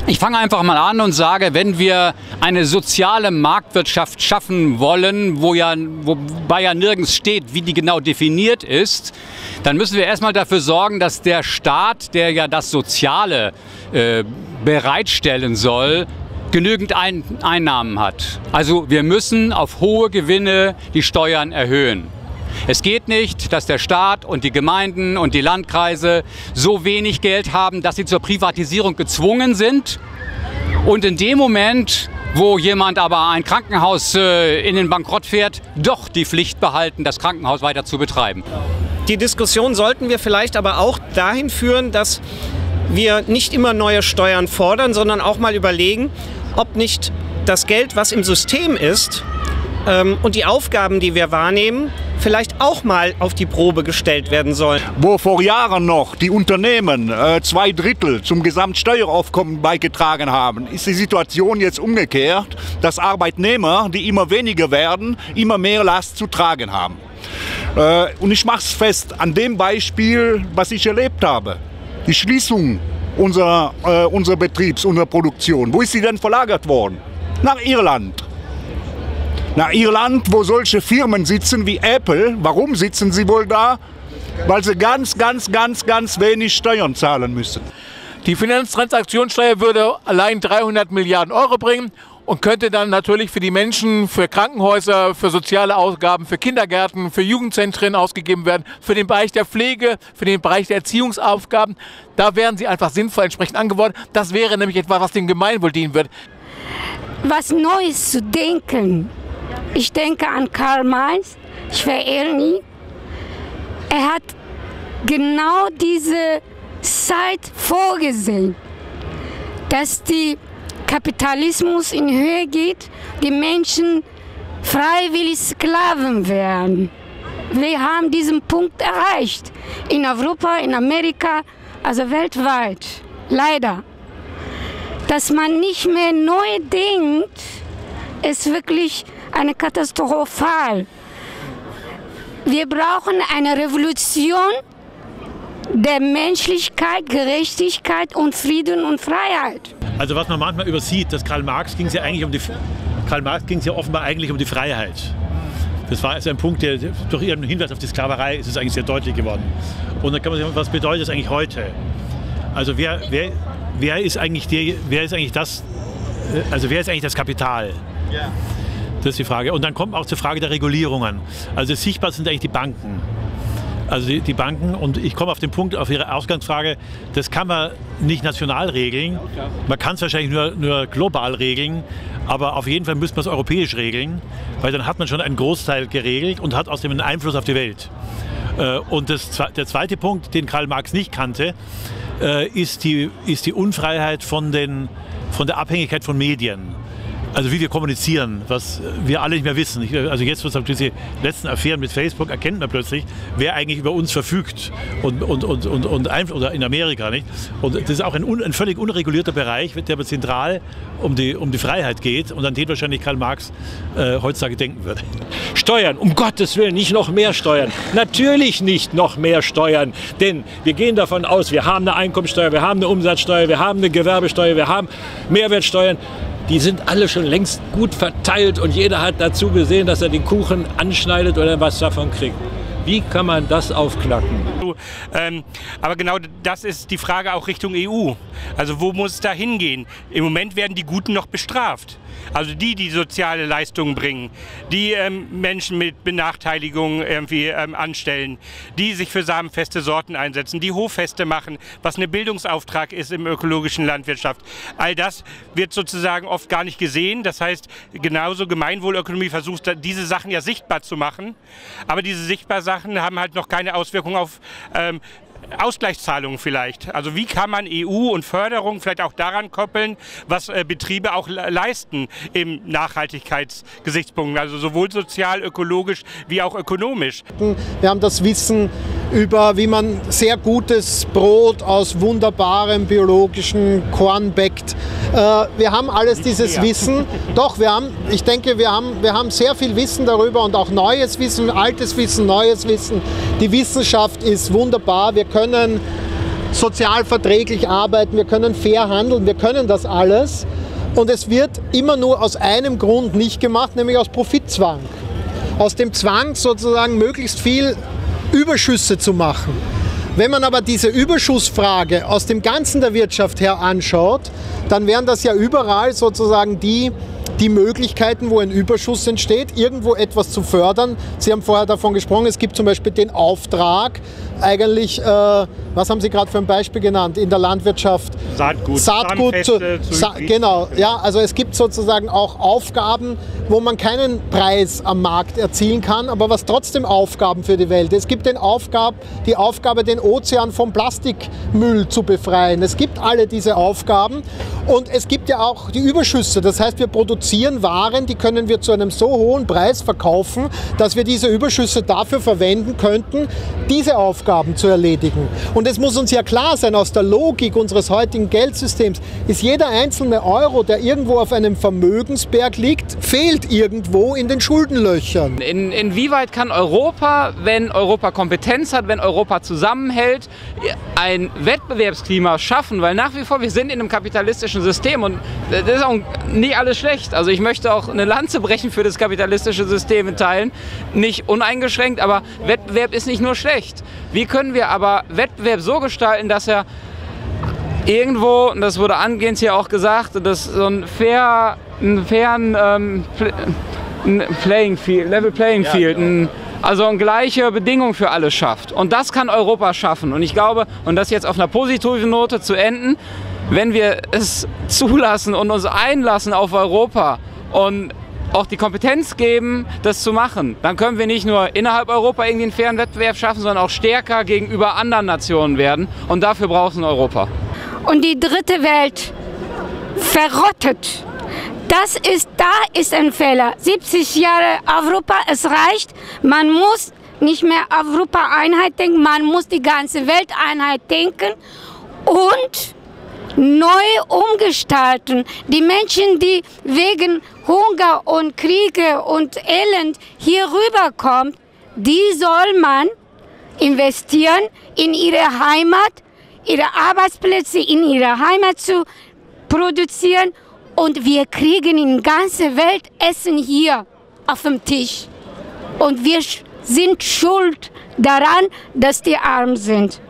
Ich fange einfach mal an und sage, wenn wir eine soziale Marktwirtschaft schaffen wollen, wobei ja nirgends steht, wie die genau definiert ist, dann müssen wir erstmal dafür sorgen, dass der Staat, der ja das Soziale bereitstellen soll, genügend Einnahmen hat. Also wir müssen auf hohe Gewinne die Steuern erhöhen. Es geht nicht, dass der Staat und die Gemeinden und die Landkreise so wenig Geld haben, dass sie zur Privatisierung gezwungen sind. Und in dem Moment, wo jemand aber ein Krankenhaus in den Bankrott fährt, doch die Pflicht behalten, das Krankenhaus weiter zu betreiben. Die Diskussion sollten wir vielleicht aber auch dahin führen, dass wir nicht immer neue Steuern fordern, sondern auch mal überlegen, ob nicht das Geld, was im System ist, und die Aufgaben, die wir wahrnehmen, vielleicht auch mal auf die Probe gestellt werden sollen. Wo vor Jahren noch die Unternehmen 2/3 zum Gesamtsteueraufkommen beigetragen haben, ist die Situation jetzt umgekehrt, dass Arbeitnehmer, die immer weniger werden, immer mehr Last zu tragen haben. Und ich mache es fest an dem Beispiel, was ich erlebt habe. Die Schließung unserer Betriebs, unserer Produktion. Wo ist sie denn verlagert worden? Nach Irland. Nach Irland, wo solche Firmen sitzen wie Apple. Warum sitzen sie wohl da? Weil sie ganz wenig Steuern zahlen müssen. Die Finanztransaktionssteuer würde allein 300 Milliarden Euro bringen und könnte dann natürlich für die Menschen, für Krankenhäuser, für soziale Ausgaben, für Kindergärten, für Jugendzentren ausgegeben werden, für den Bereich der Pflege, für den Bereich der Erziehungsaufgaben. Da wären sie einfach sinnvoll entsprechend angeordnet. Das wäre nämlich etwas, was dem Gemeinwohl dienen würde. Was Neues zu denken. Ich denke an Karl Marx, ich verehre ihn. Er hat genau diese Zeit vorgesehen, dass der Kapitalismus in Höhe geht, die Menschen freiwillig Sklaven werden. Wir haben diesen Punkt erreicht, in Europa, in Amerika, also weltweit, leider. Dass man nicht mehr neu denkt, ist wirklich eine Katastrophal. Wir brauchen eine Revolution der Menschlichkeit, Gerechtigkeit und Frieden und Freiheit. Also was man manchmal übersieht, dass Karl Marx ging es ja offenbar eigentlich um die Freiheit. Das war also ein Punkt, der durch ihren Hinweis auf die Sklaverei ist es eigentlich sehr deutlich geworden. Und dann kann man sich fragen, was bedeutet das eigentlich heute? Also wer ist eigentlich das Kapital? Ja. Das ist die Frage. Und dann kommt auch zur Frage der Regulierungen. Also sichtbar sind eigentlich die Banken. Also die Banken, und ich komme auf den Punkt, auf Ihre Ausgangsfrage, das kann man nicht national regeln. Man kann es wahrscheinlich nur global regeln, aber auf jeden Fall müsste man es europäisch regeln, weil dann hat man schon einen Großteil geregelt und hat außerdem einen Einfluss auf die Welt. Und der zweite Punkt, den Karl Marx nicht kannte, ist die Unfreiheit von der Abhängigkeit von Medien. Also wie wir kommunizieren, was wir alle nicht mehr wissen. Also jetzt, durch diese letzten Affären mit Facebook, erkennt man plötzlich, wer eigentlich über uns verfügt oder in Amerika, nicht? Und das ist auch ein völlig unregulierter Bereich, der aber zentral um die Freiheit geht und an den wahrscheinlich Karl Marx heutzutage denken würde. Steuern, um Gottes Willen, nicht noch mehr Steuern. Natürlich nicht noch mehr Steuern, denn wir gehen davon aus, wir haben eine Einkommensteuer, wir haben eine Umsatzsteuer, wir haben eine Gewerbesteuer, wir haben Mehrwertsteuern. Die sind alle schon längst gut verteilt und jeder hat dazu gesehen, dass er den Kuchen anschneidet oder was davon kriegt. Wie kann man das aufknacken? Aber genau das ist die Frage auch Richtung EU. Also wo muss es da hingehen? Im Moment werden die Guten noch bestraft. Also die soziale Leistungen bringen, die Menschen mit Benachteiligungen irgendwie anstellen, die sich für samenfeste Sorten einsetzen, die Hoffeste machen, was ein Bildungsauftrag ist im ökologischen Landwirtschaft. All das wird sozusagen oft gar nicht gesehen. Das heißt, genauso Gemeinwohlökonomie versucht, diese Sachen ja sichtbar zu machen. Aber diese sichtbaren Sachen haben halt noch keine Auswirkungen auf Ausgleichszahlungen vielleicht. Also wie kann man EU und Förderung vielleicht auch daran koppeln, was Betriebe auch leisten im Nachhaltigkeitsgesichtspunkt, also sowohl sozial, ökologisch wie auch ökonomisch. Wir haben das Wissen über, wie man sehr gutes Brot aus wunderbarem biologischen Korn bäckt. Wir haben alles dieses Wissen. Doch, ich denke, wir haben sehr viel Wissen darüber und auch neues Wissen, altes Wissen, neues Wissen. Die Wissenschaft ist wunderbar. Wir können sozial verträglich arbeiten, wir können fair handeln, wir können das alles. Und es wird immer nur aus einem Grund nicht gemacht, nämlich aus Profitzwang. Aus dem Zwang sozusagen möglichst viel Überschüsse zu machen. Wenn man aber diese Überschussfrage aus dem Ganzen der Wirtschaft her anschaut, dann wären das ja überall sozusagen die Möglichkeiten, wo ein Überschuss entsteht, irgendwo etwas zu fördern. Sie haben vorher davon gesprochen, es gibt zum Beispiel den Auftrag, eigentlich, was haben Sie gerade für ein Beispiel genannt, in der Landwirtschaft? Saatgut genau, ja, also es gibt sozusagen auch Aufgaben, wo man keinen Preis am Markt erzielen kann, aber was trotzdem Aufgaben für die Welt. Es gibt die Aufgabe, den Ozean vom Plastikmüll zu befreien. Es gibt alle diese Aufgaben und es gibt ja auch die Überschüsse. Das heißt, wir produzieren Waren, die können wir zu einem so hohen Preis verkaufen, dass wir diese Überschüsse dafür verwenden könnten, diese Aufgaben zu erledigen. Und es muss uns ja klar sein, aus der Logik unseres heutigen Geldsystems ist jeder einzelne Euro, der irgendwo auf einem Vermögensberg liegt, fehlt irgendwo in den Schuldenlöchern. Inwieweit kann Europa, wenn Europa Kompetenz hat, wenn Europa zusammenhält, ein Wettbewerbsklima schaffen? Weil nach wie vor, wir sind in einem kapitalistischen System und das ist auch nicht alles schlecht. Also ich möchte auch eine Lanze brechen für das kapitalistische System in Teilen, nicht uneingeschränkt, aber Wettbewerb ist nicht nur schlecht. Wie können wir aber Wettbewerb so gestalten, dass er irgendwo, und das wurde angehend hier auch gesagt, dass so ein fairen Playing Field, Level Playing Field, also eine gleiche Bedingung für alle schafft. Und das kann Europa schaffen. Und ich glaube, und das jetzt auf einer positiven Note zu enden, wenn wir es zulassen und uns einlassen auf Europa und auch die Kompetenz geben, das zu machen, dann können wir nicht nur innerhalb Europa irgendwie einen fairen Wettbewerb schaffen, sondern auch stärker gegenüber anderen Nationen werden. Und dafür braucht es Europa. Und die dritte Welt verrottet. Da ist ein Fehler. 70 Jahre Europa, es reicht. Man muss nicht mehr Europa-Einheit denken, man muss die ganze Welteinheit denken und neu umgestalten. Die Menschen, die wegen Hunger und Kriege und Elend hier rüberkommen, die soll man investieren in ihre Heimat, ihre Arbeitsplätze in ihrer Heimat zu produzieren. Und wir kriegen in der ganzen Welt Essen hier auf dem Tisch. Und wir sind schuld daran, dass die arm sind.